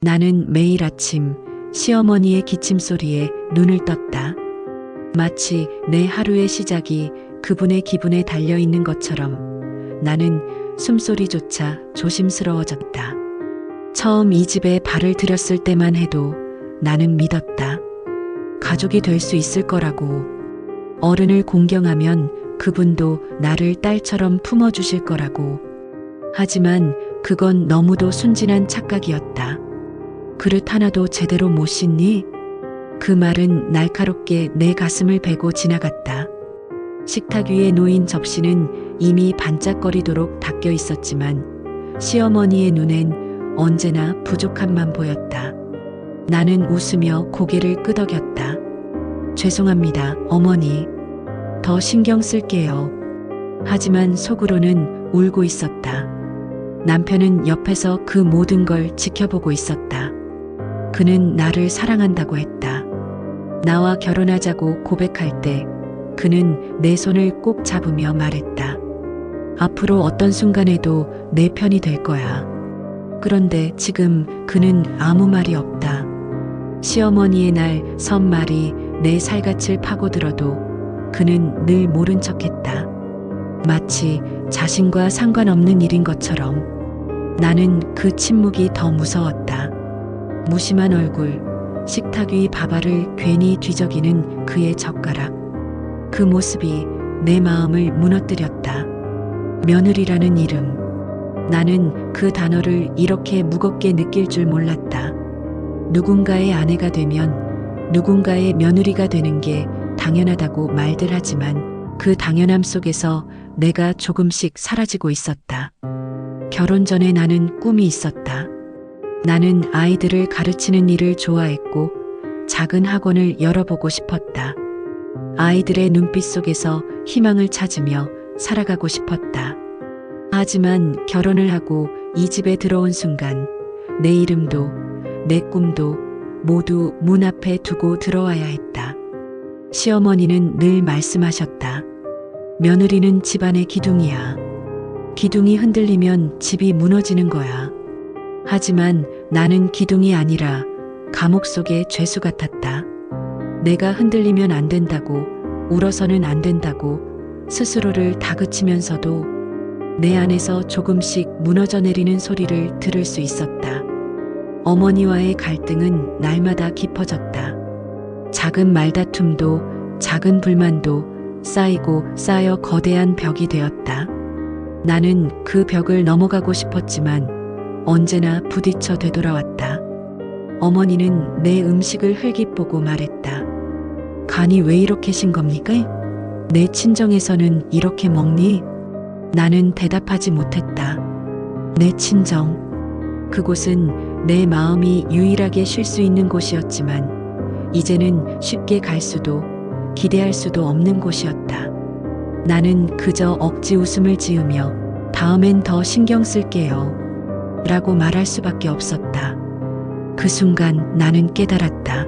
나는 매일 아침 시어머니의 기침 소리에 눈을 떴다. 마치 내 하루의 시작이 그분의 기분에 달려 있는 것처럼 나는 숨소리조차 조심스러워졌다. 처음 이 집에 발을 들였을 때만 해도 나는 믿었다. 가족이 될 수 있을 거라고. 어른을 공경하면 그분도 나를 딸처럼 품어주실 거라고. 하지만 그건 너무도 순진한 착각이었다. 그릇 하나도 제대로 못 씻니? 그 말은 날카롭게 내 가슴을 베고 지나갔다. 식탁 위에 놓인 접시는 이미 반짝거리도록 닦여 있었지만 시어머니의 눈엔 언제나 부족함만 보였다. 나는 웃으며 고개를 끄덕였다. 죄송합니다, 어머니. 더 신경 쓸게요. 하지만 속으로는 울고 있었다. 남편은 옆에서 그 모든 걸 지켜보고 있었다. 그는 나를 사랑한다고 했다. 나와 결혼하자고 고백할 때 그는 내 손을 꼭 잡으며 말했다. 앞으로 어떤 순간에도 내 편이 될 거야. 그런데 지금 그는 아무 말이 없다. 시어머니의 날 선말이 내 살갗을 파고들어도 그는 늘 모른 척했다. 마치 자신과 상관없는 일인 것처럼. 나는 그 침묵이 더 무서웠다. 무심한 얼굴, 식탁 위 밥알을 괜히 뒤적이는 그의 젓가락. 그 모습이 내 마음을 무너뜨렸다. 며느리라는 이름. 나는 그 단어를 이렇게 무겁게 느낄 줄 몰랐다. 누군가의 아내가 되면 누군가의 며느리가 되는 게 당연하다고 말들 하지만 그 당연함 속에서 내가 조금씩 사라지고 있었다. 결혼 전에 나는 꿈이 있었다. 나는 아이들을 가르치는 일을 좋아했고 작은 학원을 열어보고 싶었다. 아이들의 눈빛 속에서 희망을 찾으며 살아가고 싶었다. 하지만 결혼을 하고 이 집에 들어온 순간 내 이름도 내 꿈도 모두 문 앞에 두고 들어와야 했다. 시어머니는 늘 말씀하셨다. 며느리는 집안의 기둥이야. 기둥이 흔들리면 집이 무너지는 거야. 하지만 나는 기둥이 아니라 감옥 속의 죄수 같았다. 내가 흔들리면 안 된다고, 울어서는 안 된다고 스스로를 다그치면서도 내 안에서 조금씩 무너져 내리는 소리를 들을 수 있었다. 어머니와의 갈등은 날마다 깊어졌다. 작은 말다툼도 작은 불만도 쌓이고 쌓여 거대한 벽이 되었다. 나는 그 벽을 넘어가고 싶었지만 언제나 부딪혀 되돌아왔다. 어머니는 내 음식을 흘깃보고 말했다. 간이 왜 이렇게 신 겁니까? 내 친정에서는 이렇게 먹니? 나는 대답하지 못했다. 내 친정. 그곳은 내 마음이 유일하게 쉴 수 있는 곳이었지만 이제는 쉽게 갈 수도 기대할 수도 없는 곳이었다. 나는 그저 억지 웃음을 지으며 다음엔 더 신경 쓸게요. 라고 말할 수밖에 없었다. 그 순간 나는 깨달았다.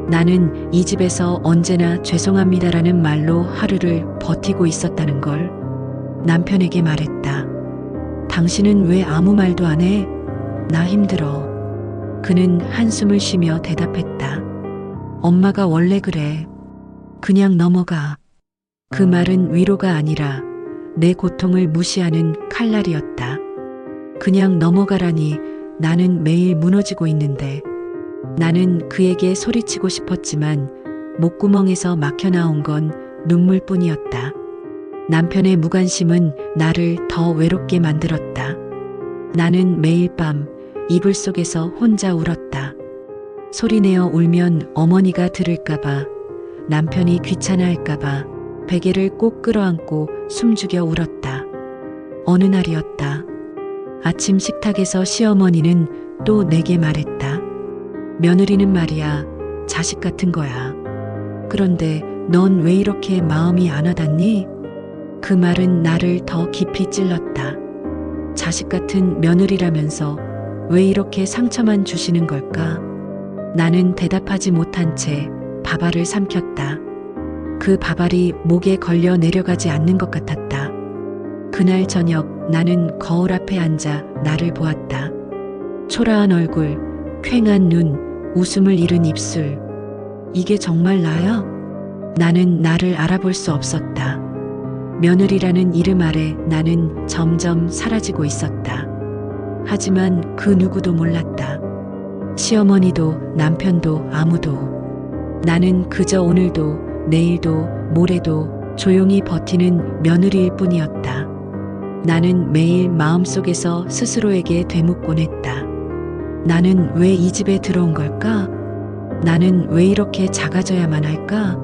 나는 이 집에서 언제나 죄송합니다라는 말로 하루를 버티고 있었다는 걸. 남편에게 말했다. 당신은 왜 아무 말도 안 해? 나 힘들어. 그는 한숨을 쉬며 대답했다. 엄마가 원래 그래. 그냥 넘어가. 그 말은 위로가 아니라 내 고통을 무시하는 칼날이었다. 그냥 넘어가라니. 나는 매일 무너지고 있는데. 나는 그에게 소리치고 싶었지만 목구멍에서 막혀 나온 건 눈물뿐이었다. 남편의 무관심은 나를 더 외롭게 만들었다. 나는 매일 밤 이불 속에서 혼자 울었다. 소리내어 울면 어머니가 들을까봐, 남편이 귀찮아할까봐 베개를 꼭 끌어안고 숨죽여 울었다. 어느 날이었다. 아침 식탁에서 시어머니는 또 내게 말했다. 며느리는 말이야, 자식 같은 거야. 그런데 넌 왜 이렇게 마음이 안 와닿니? 그 말은 나를 더 깊이 찔렀다. 자식 같은 며느리라면서 왜 이렇게 상처만 주시는 걸까? 나는 대답하지 못한 채 밥알을 삼켰다. 그 밥알이 목에 걸려 내려가지 않는 것 같았다. 그날 저녁 나는 거울 앞에 앉아 나를 보았다. 초라한 얼굴, 퀭한 눈, 웃음을 잃은 입술. 이게 정말 나야? 나는 나를 알아볼 수 없었다. 며느리라는 이름 아래 나는 점점 사라지고 있었다. 하지만 그 누구도 몰랐다. 시어머니도 남편도 아무도. 나는 그저 오늘도 내일도 모레도 조용히 버티는 며느리일 뿐이었다. 나는 매일 마음속에서 스스로에게 되묻곤 했다. 나는 왜 이 집에 들어온 걸까? 나는 왜 이렇게 작아져야만 할까?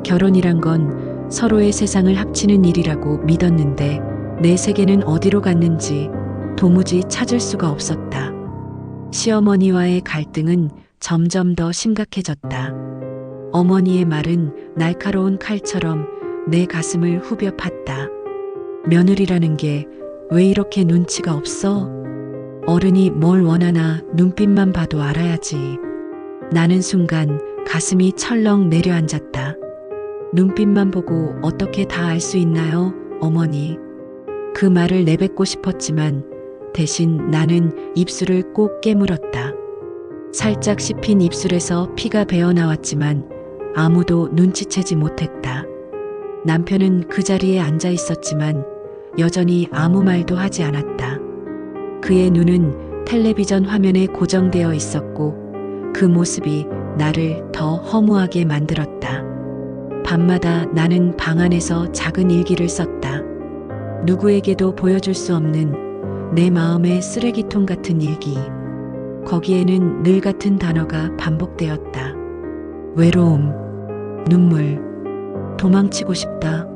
결혼이란 건 서로의 세상을 합치는 일이라고 믿었는데 내 세계는 어디로 갔는지 도무지 찾을 수가 없었다. 시어머니와의 갈등은 점점 더 심각해졌다. 어머니의 말은 날카로운 칼처럼 내 가슴을 후벼 팠다. 며느리라는 게 왜 이렇게 눈치가 없어? 어른이 뭘 원하나 눈빛만 봐도 알아야지. 나는 순간 가슴이 철렁 내려앉았다. 눈빛만 보고 어떻게 다 알 수 있나요, 어머니? 그 말을 내뱉고 싶었지만 대신 나는 입술을 꼭 깨물었다. 살짝 씹힌 입술에서 피가 배어 나왔지만 아무도 눈치채지 못했다. 남편은 그 자리에 앉아 있었지만 여전히 아무 말도 하지 않았다. 그의 눈은 텔레비전 화면에 고정되어 있었고 그 모습이 나를 더 허무하게 만들었다. 밤마다 나는 방 안에서 작은 일기를 썼다. 누구에게도 보여줄 수 없는 내 마음의 쓰레기통 같은 일기. 거기에는 늘 같은 단어가 반복되었다. 외로움, 눈물, 도망치고 싶다.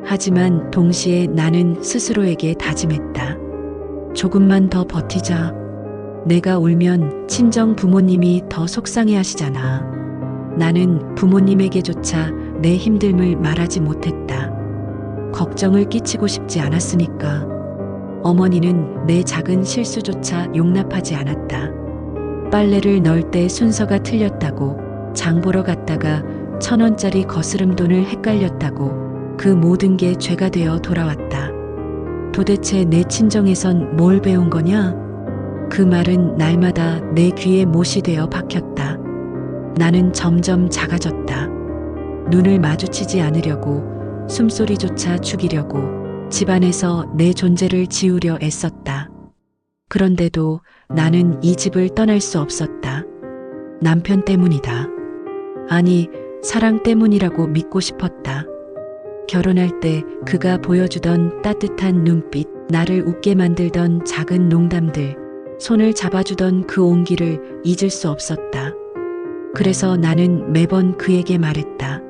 하지만 동시에 나는 스스로에게 다짐했다. 조금만 더 버티자. 내가 울면 친정 부모님이 더 속상해 하시잖아. 나는 부모님에게조차 내 힘듦을 말하지 못했다. 걱정을 끼치고 싶지 않았으니까. 어머니는 내 작은 실수조차 용납하지 않았다. 빨래를 넣을 때 순서가 틀렸다고, 장 보러 갔다가 1,000원짜리 거스름돈을 헷갈렸다고 그 모든 게 죄가 되어 돌아왔다. 도대체 내 친정에선 뭘 배운 거냐? 그 말은 날마다 내 귀에 못이 되어 박혔다. 나는 점점 작아졌다. 눈을 마주치지 않으려고, 숨소리조차 죽이려고 집안에서 내 존재를 지우려 애썼다. 그런데도 나는 이 집을 떠날 수 없었다. 남편 때문이다. 아니, 사랑 때문이라고 믿고 싶었다. 결혼할 때 그가 보여주던 따뜻한 눈빛, 나를 웃게 만들던 작은 농담들, 손을 잡아주던 그 온기를 잊을 수 없었다. 그래서 나는 매번 그에게 말했다.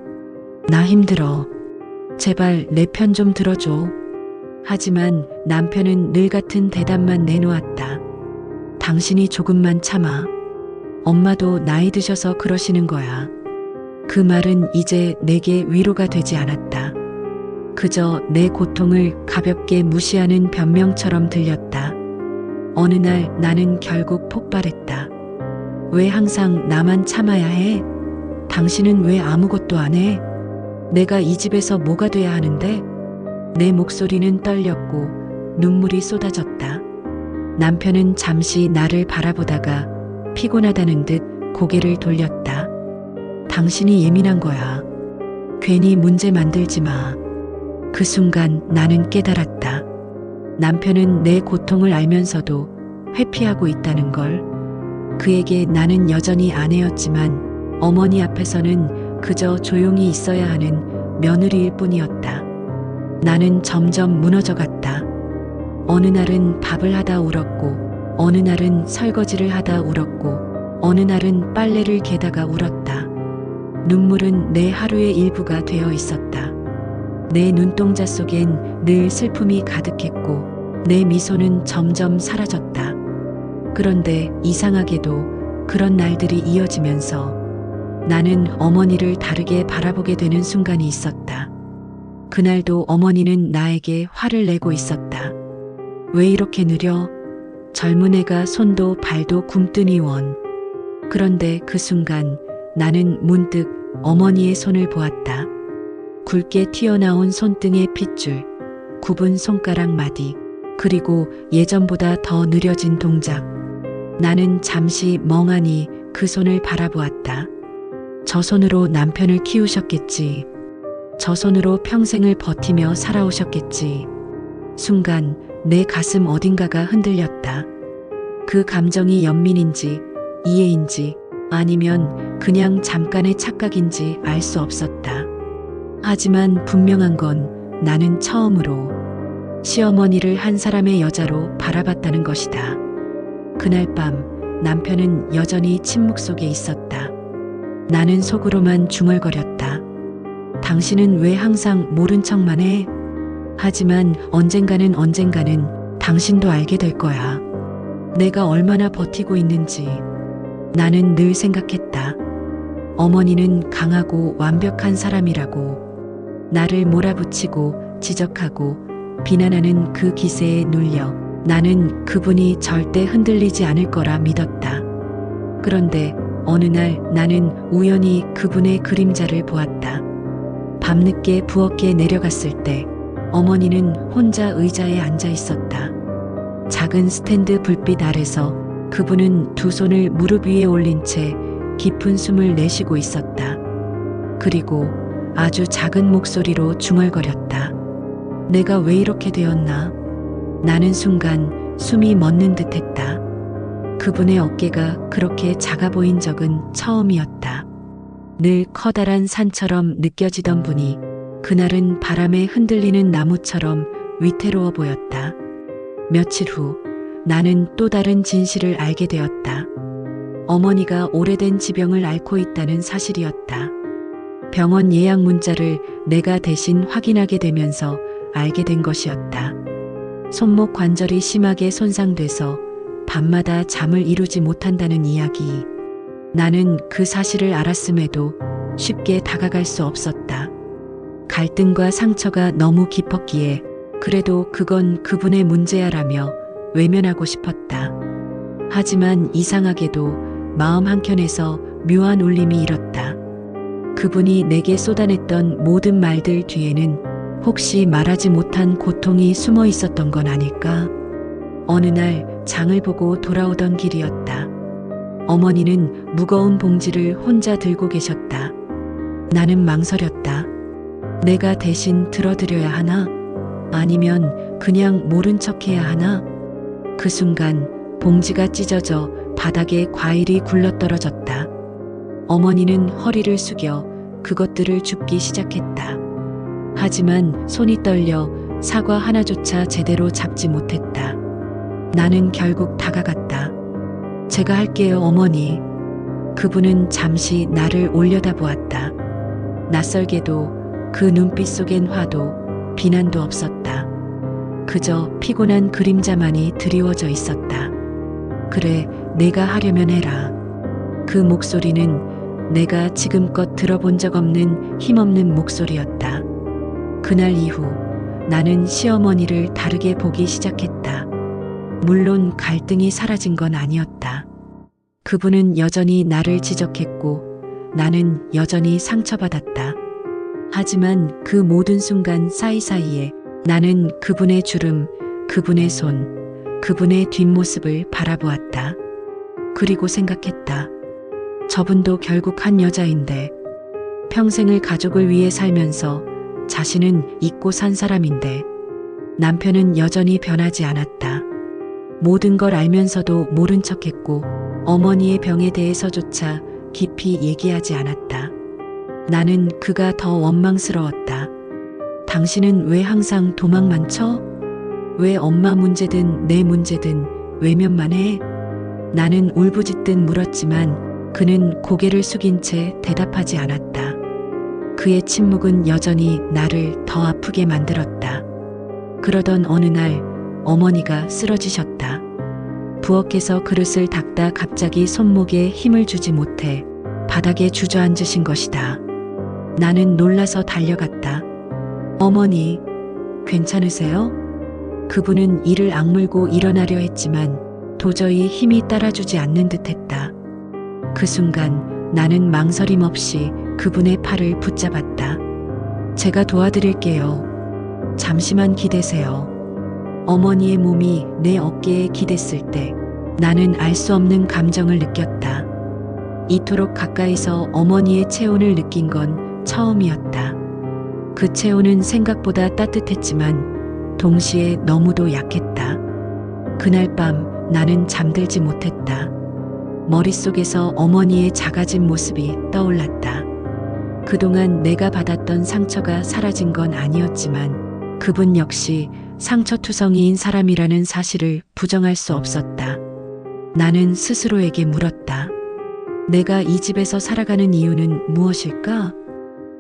나 힘들어. 제발 내 편 좀 들어줘. 하지만 남편은 늘 같은 대답만 내놓았다. 당신이 조금만 참아. 엄마도 나이 드셔서 그러시는 거야. 그 말은 이제 내게 위로가 되지 않았다. 그저 내 고통을 가볍게 무시하는 변명처럼 들렸다. 어느 날 나는 결국 폭발했다. 왜 항상 나만 참아야 해? 당신은 왜 아무것도 안 해? 내가 이 집에서 뭐가 돼야 하는데? 내 목소리는 떨렸고 눈물이 쏟아졌다. 남편은 잠시 나를 바라보다가 피곤하다는 듯 고개를 돌렸다. 당신이 예민한 거야. 괜히 문제 만들지 마. 그 순간 나는 깨달았다. 남편은 내 고통을 알면서도 회피하고 있다는 걸. 그에게 나는 여전히 아내였지만 어머니 앞에서는 그저 조용히 있어야 하는 며느리일 뿐이었다. 나는 점점 무너져갔다. 어느 날은 밥을 하다 울었고, 어느 날은 설거지를 하다 울었고, 어느 날은 빨래를 개다가 울었다. 눈물은 내 하루의 일부가 되어 있었다. 내 눈동자 속엔 늘 슬픔이 가득했고 내 미소는 점점 사라졌다. 그런데 이상하게도 그런 날들이 이어지면서 나는 어머니를 다르게 바라보게 되는 순간이 있었다. 그날도 어머니는 나에게 화를 내고 있었다. 왜 이렇게 느려? 젊은 애가 손도 발도 굼뜨니 원. 그런데 그 순간 나는 문득 어머니의 손을 보았다. 굵게 튀어나온 손등의 핏줄, 굽은 손가락 마디, 그리고 예전보다 더 느려진 동작. 나는 잠시 멍하니 그 손을 바라보았다. 저 손으로 남편을 키우셨겠지. 저 손으로 평생을 버티며 살아오셨겠지. 순간 내 가슴 어딘가가 흔들렸다. 그 감정이 연민인지 이해인지 아니면 그냥 잠깐의 착각인지 알 수 없었다. 하지만 분명한 건 나는 처음으로 시어머니를 한 사람의 여자로 바라봤다는 것이다. 그날 밤 남편은 여전히 침묵 속에 있었다. 나는 속으로만 중얼거렸다. 당신은 왜 항상 모른 척만 해? 하지만 언젠가는 당신도 알게 될 거야. 내가 얼마나 버티고 있는지. 나는 늘 생각했다. 어머니는 강하고 완벽한 사람이라고. 나를 몰아붙이고 지적하고 비난하는 그 기세에 눌려 나는 그분이 절대 흔들리지 않을 거라 믿었다. 그런데 어느 날 나는 우연히 그분의 그림자를 보았다. 밤늦게 부엌에 내려갔을 때 어머니는 혼자 의자에 앉아 있었다. 작은 스탠드 불빛 아래서 그분은 두 손을 무릎 위에 올린 채 깊은 숨을 내쉬고 있었다. 그리고 아주 작은 목소리로 중얼거렸다. 내가 왜 이렇게 되었나? 나는 순간 숨이 멎는 듯했다. 그분의 어깨가 그렇게 작아 보인 적은 처음이었다. 늘 커다란 산처럼 느껴지던 분이 그날은 바람에 흔들리는 나무처럼 위태로워 보였다. 며칠 후 나는 또 다른 진실을 알게 되었다. 어머니가 오래된 지병을 앓고 있다는 사실이었다. 병원 예약 문자를 내가 대신 확인하게 되면서 알게 된 것이었다. 손목 관절이 심하게 손상돼서 밤마다 잠을 이루지 못한다는 이야기. 나는 그 사실을 알았음에도 쉽게 다가갈 수 없었다. 갈등과 상처가 너무 깊었기에 그래도 그건 그분의 문제야라며 외면하고 싶었다. 하지만 이상하게도 마음 한켠에서 묘한 울림이 일었다. 그분이 내게 쏟아냈던 모든 말들 뒤에는 혹시 말하지 못한 고통이 숨어 있었던 건 아닐까? 어느 날 장을 보고 돌아오던 길이었다. 어머니는 무거운 봉지를 혼자 들고 계셨다. 나는 망설였다. 내가 대신 들어드려야 하나? 아니면 그냥 모른 척해야 하나? 그 순간 봉지가 찢어져 바닥에 과일이 굴러떨어졌다. 어머니는 허리를 숙여 그것들을 줍기 시작했다. 하지만 손이 떨려 사과 하나조차 제대로 잡지 못했다. 나는 결국 다가갔다. 제가 할게요, 어머니. 그분은 잠시 나를 올려다보았다. 낯설게도 그 눈빛 속엔 화도 비난도 없었다. 그저 피곤한 그림자만이 드리워져 있었다. 그래, 내가 하려면 해라. 그 목소리는 내가 지금껏 들어본 적 없는 힘없는 목소리였다. 그날 이후 나는 시어머니를 다르게 보기 시작했다. 물론 갈등이 사라진 건 아니었다. 그분은 여전히 나를 지적했고 나는 여전히 상처받았다. 하지만 그 모든 순간 사이사이에 나는 그분의 주름, 그분의 손, 그분의 뒷모습을 바라보았다. 그리고 생각했다. 저분도 결국 한 여자인데, 평생을 가족을 위해 살면서 자신은 잊고 산 사람인데, 남편은 여전히 변하지 않았다. 모든 걸 알면서도 모른 척했고 어머니의 병에 대해서조차 깊이 얘기하지 않았다. 나는 그가 더 원망스러웠다. 당신은 왜 항상 도망만 쳐? 왜 엄마 문제든 내 문제든 외면만 해? 나는 울부짖듯 물었지만 그는 고개를 숙인 채 대답하지 않았다. 그의 침묵은 여전히 나를 더 아프게 만들었다. 그러던 어느 날 어머니가 쓰러지셨다. 부엌에서 그릇을 닦다 갑자기 손목에 힘을 주지 못해 바닥에 주저앉으신 것이다. 나는 놀라서 달려갔다. 어머니, 괜찮으세요? 그분은 이를 악물고 일어나려 했지만 도저히 힘이 따라주지 않는 듯했다. 그 순간 나는 망설임 없이 그분의 팔을 붙잡았다. 제가 도와드릴게요. 잠시만 기대세요. 어머니의 몸이 내 어깨에 기댔을 때 나는 알 수 없는 감정을 느꼈다. 이토록 가까이서 어머니의 체온을 느낀 건 처음이었다. 그 체온은 생각보다 따뜻했지만 동시에 너무도 약했다. 그날 밤 나는 잠들지 못했다. 머릿속에서 어머니의 작아진 모습이 떠올랐다. 그동안 내가 받았던 상처가 사라진 건 아니었지만 그분 역시 상처투성이인 사람이라는 사실을 부정할 수 없었다. 나는 스스로에게 물었다. 내가 이 집에서 살아가는 이유는 무엇일까?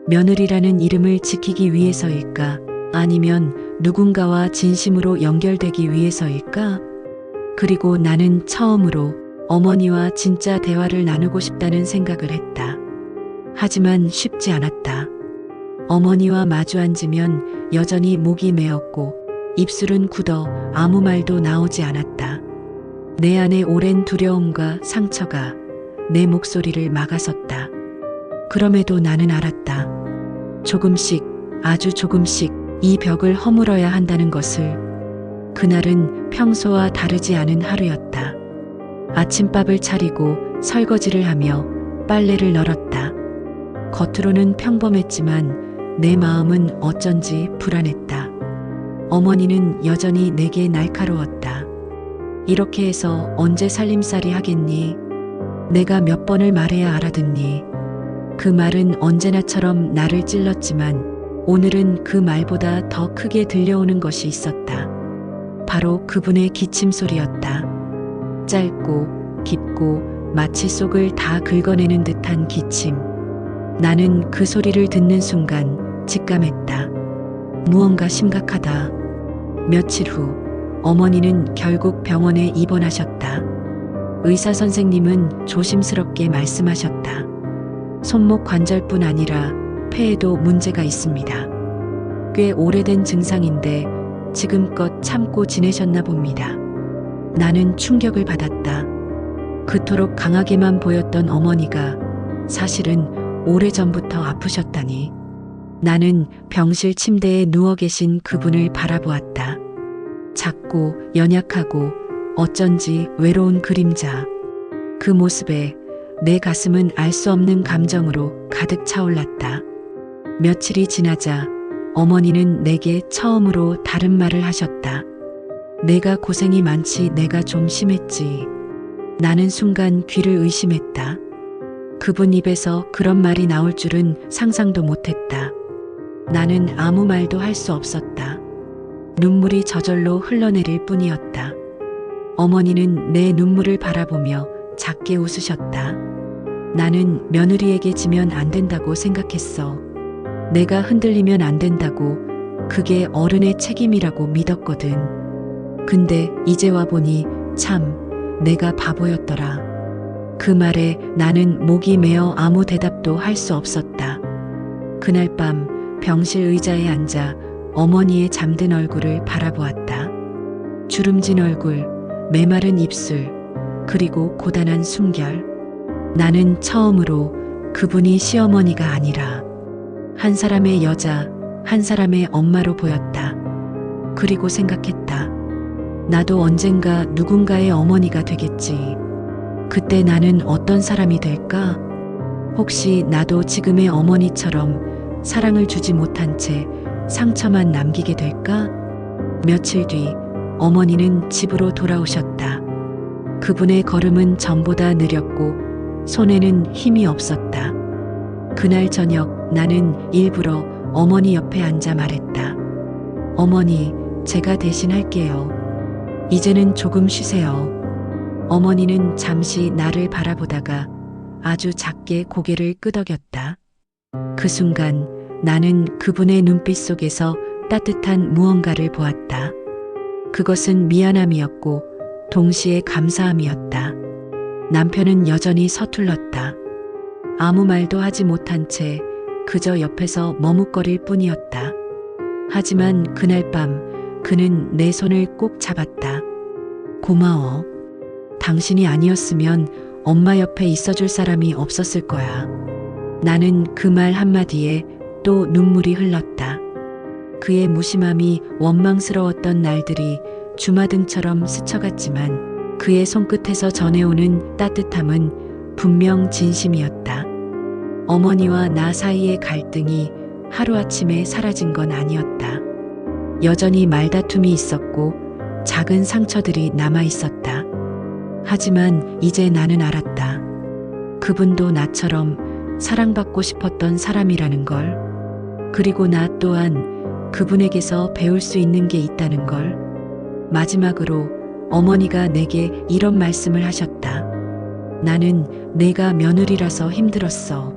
며느리라는 이름을 지키기 위해서일까? 아니면 누군가와 진심으로 연결되기 위해서일까? 그리고 나는 처음으로 어머니와 진짜 대화를 나누고 싶다는 생각을 했다. 하지만 쉽지 않았다. 어머니와 마주 앉으면 여전히 목이 메었고 입술은 굳어 아무 말도 나오지 않았다. 내 안의 오랜 두려움과 상처가 내 목소리를 막아섰다. 그럼에도 나는 알았다. 조금씩, 아주 조금씩 이 벽을 허물어야 한다는 것을. 그날은 평소와 다르지 않은 하루였다. 아침밥을 차리고 설거지를 하며 빨래를 널었다. 겉으로는 평범했지만 내 마음은 어쩐지 불안했다. 어머니는 여전히 내게 날카로웠다. 이렇게 해서 언제 살림살이 하겠니? 내가 몇 번을 말해야 알아듣니? 그 말은 언제나처럼 나를 찔렀지만 오늘은 그 말보다 더 크게 들려오는 것이 있었다. 바로 그분의 기침 소리였다. 짧고 깊고 마치 속을 다 긁어내는 듯한 기침. 나는 그 소리를 듣는 순간 직감했다. 무언가 심각하다. 며칠 후 어머니는 결국 병원에 입원하셨다. 의사 선생님은 조심스럽게 말씀하셨다. 손목 관절뿐 아니라 폐에도 문제가 있습니다. 꽤 오래된 증상인데 지금껏 참고 지내셨나 봅니다. 나는 충격을 받았다. 그토록 강하게만 보였던 어머니가 사실은 오래전부터 아프셨다니. 나는 병실 침대에 누워 계신 그분을 바라보았다. 작고 연약하고 어쩐지 외로운 그림자. 그 모습에 내 가슴은 알 수 없는 감정으로 가득 차올랐다. 며칠이 지나자 어머니는 내게 처음으로 다른 말을 하셨다. 내가 고생이 많지, 내가 좀 심했지. 나는 순간 귀를 의심했다. 그분 입에서 그런 말이 나올 줄은 상상도 못했다. 나는 아무 말도 할 수 없었다. 눈물이 저절로 흘러내릴 뿐이었다. 어머니는 내 눈물을 바라보며 작게 웃으셨다. 나는 며느리에게 지면 안 된다고 생각했어. 내가 흔들리면 안 된다고. 그게 어른의 책임이라고 믿었거든. 근데 이제 와보니 참 내가 바보였더라. 그 말에 나는 목이 메어 아무 대답도 할 수 없었다. 그날 밤 병실 의자에 앉아 어머니의 잠든 얼굴을 바라보았다. 주름진 얼굴, 메마른 입술, 그리고 고단한 숨결. 나는 처음으로 그분이 시어머니가 아니라 한 사람의 여자, 한 사람의 엄마로 보였다. 그리고 생각했다. 나도 언젠가 누군가의 어머니가 되겠지. 그때 나는 어떤 사람이 될까? 혹시 나도 지금의 어머니처럼 사랑을 주지 못한 채 상처만 남기게 될까? 며칠 뒤 어머니는 집으로 돌아오셨다. 그분의 걸음은 전보다 느렸고 손에는 힘이 없었다. 그날 저녁 나는 일부러 어머니 옆에 앉아 말했다. 어머니, 제가 대신 할게요. 이제는 조금 쉬세요. 어머니는 잠시 나를 바라보다가 아주 작게 고개를 끄덕였다. 그 순간 나는 그분의 눈빛 속에서 따뜻한 무언가를 보았다. 그것은 미안함이었고 동시에 감사함이었다. 남편은 여전히 서툴렀다. 아무 말도 하지 못한 채 그저 옆에서 머뭇거릴 뿐이었다. 하지만 그날 밤 그는 내 손을 꼭 잡았다. 고마워. 당신이 아니었으면 엄마 옆에 있어줄 사람이 없었을 거야. 나는 그 말 한마디에 또 눈물이 흘렀다. 그의 무심함이 원망스러웠던 날들이 주마등처럼 스쳐갔지만 그의 손끝에서 전해오는 따뜻함은 분명 진심이었다. 어머니와 나 사이의 갈등이 하루아침에 사라진 건 아니었다. 여전히 말다툼이 있었고 작은 상처들이 남아 있었다. 하지만 이제 나는 알았다. 그분도 나처럼 사랑받고 싶었던 사람이라는 걸. 그리고 나 또한 그분에게서 배울 수 있는 게 있다는 걸. 마지막으로 어머니가 내게 이런 말씀을 하셨다. 나는 내가 며느리라서 힘들었어.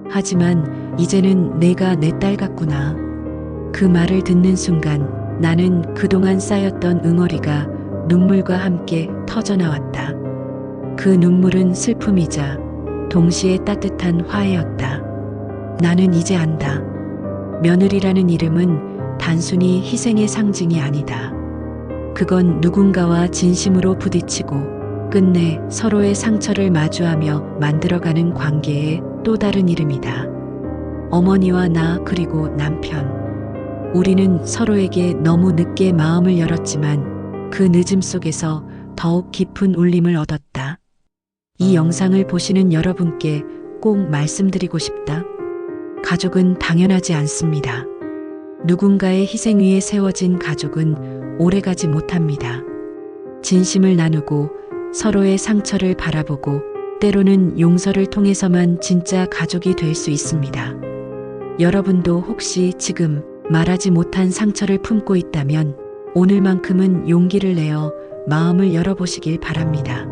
하지만 이제는 내가 내 딸 같구나. 그 말을 듣는 순간 나는 그동안 쌓였던 응어리가 눈물과 함께 터져나왔다. 그 눈물은 슬픔이자 동시에 따뜻한 화해였다. 나는 이제 안다. 며느리라는 이름은 단순히 희생의 상징이 아니다. 그건 누군가와 진심으로 부딪히고 끝내 서로의 상처를 마주하며 만들어가는 관계의 또 다른 이름이다. 어머니와 나 그리고 남편. 우리는 서로에게 너무 늦게 마음을 열었지만 그 늦음 속에서 더욱 깊은 울림을 얻었다. 이 영상을 보시는 여러분께 꼭 말씀드리고 싶다. 가족은 당연하지 않습니다. 누군가의 희생 위에 세워진 가족은 오래가지 못합니다. 진심을 나누고 서로의 상처를 바라보고 때로는 용서를 통해서만 진짜 가족이 될 수 있습니다. 여러분도 혹시 지금 말하지 못한 상처를 품고 있다면 오늘만큼은 용기를 내어 마음을 열어보시길 바랍니다.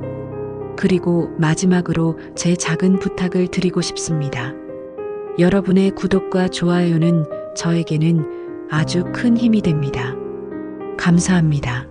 그리고 마지막으로 제 작은 부탁을 드리고 싶습니다. 여러분의 구독과 좋아요는 저에게는 아주 큰 힘이 됩니다. 감사합니다.